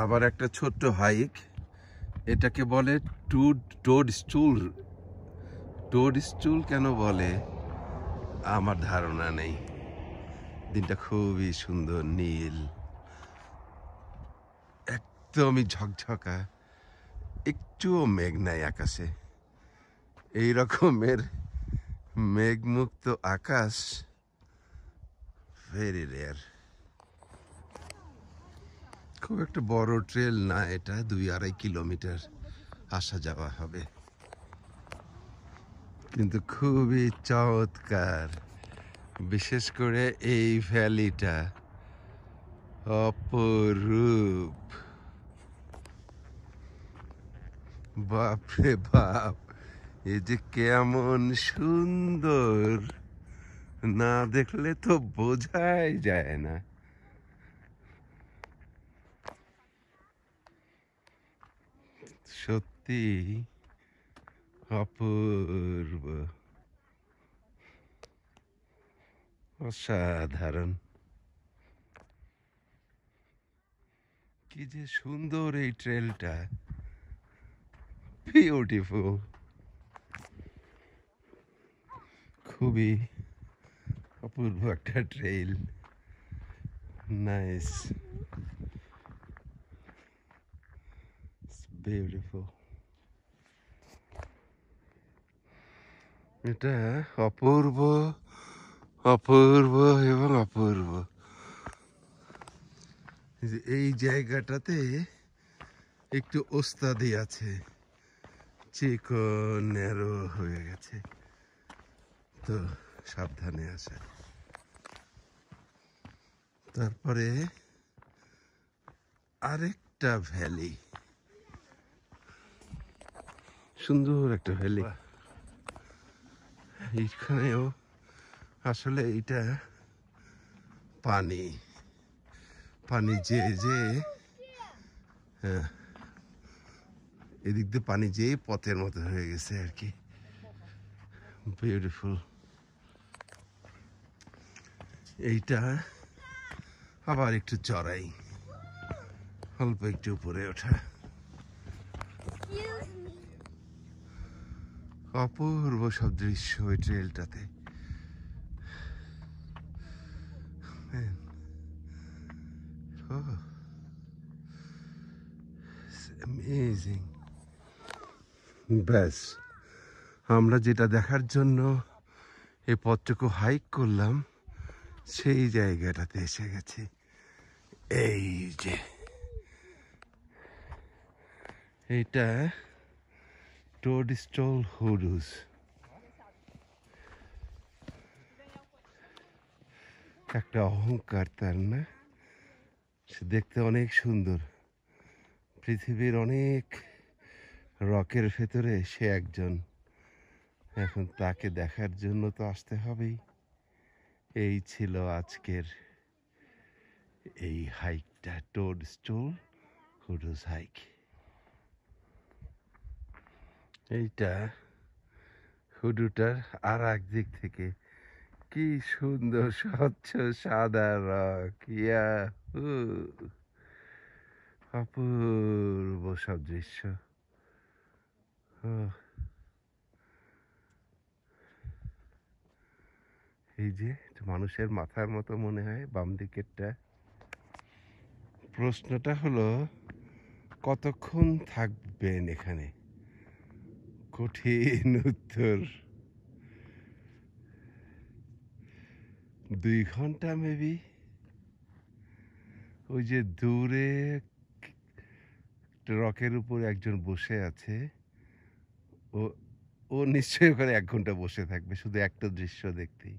আবার একটা ছোট্ট হাইক, এটাকে বলে টোড স্টুল। টোড স্টুল কেন বলে আমার ধারণা নেই। দিনটা খুবই সুন্দর, নীল, একদমই ঝকঝকা, একটুও মেঘ নাই আকাশে। এই রকমের মেঘমুক্ত আকাশ ভেরি রেয়ার। খুব একটা বড় ট্রেল না এটা, 2-2.5 কিলোমিটার আসা যাওয়া হবে, কিন্তু খুবই চমৎকার। বিশেষ করে এই ভ্যালিটা অপরূপ। বাপরে বাপ, এই যে কেমন সুন্দর, না দেখলে তো বোঝাই যায় না। সত্যি অপূর্ব, অসাধারণ। কি যে সুন্দর এই ট্রেলটা, বিউটিফুল, খুবই অপূর্ব একটা ট্রেল। Nice, beautiful. এটা অপূর্ব, অপূর্ব এবং অপূর্ব। এই জায়গাটাতে একটু ওস্তাদি আছে, চিকন ন্যারো হয়ে গেছে, তো সাবধানে আসা। তারপরে আরেকটা ভ্যালি, সুন্দর একটা ভ্যালি। এইখানেও আসলে এটা পানি, পানি যে এদিক দিয়ে পানি যেয়ে পথের মতো হয়ে গেছে আর কি। বিউটিফুল। এইটা আবার একটু চড়াই, অল্প একটু উপরে ওঠা। অপূর্ব সব দৃশ্য ওই ট্রেলটাতে। অ্যামেজিং। ব্যাস, আমরা যেটা দেখার জন্য এই পথটুকু হাইক করলাম, সেই জায়গাটাতে এসে গেছি। এই যে এইটা টোডস্টল হুডুস। একটা অহংকার তার, না? সে দেখতে অনেক সুন্দর, পৃথিবীর অনেক রকের ভেতরে সে একজন। এখন তাকে দেখার জন্য তো আসতে হবেই। এই ছিল আজকের এই হাইকটা, টোডস্টল হুডুস হাইক। এইটা হুডুটার আর এক দিক থেকে কি সুন্দর স্বচ্ছ সাদা রক, ইয়াহু, অপূর্ব সব দৃশ্য। এই যে মানুষের মাথার মতো মনে হয় বাম দিকেরটা। প্রশ্নটা হলো কতক্ষণ থাকবেন এখানে? কঠিন উত্তর। 2 ঘন্টা মেবি। ওই যে দূরে রকের উপর একজন বসে আছে, ও ও নিশ্চয়ই ওখানে 1 ঘন্টা বসে থাকবে শুধু একটা দৃশ্য দেখতেই।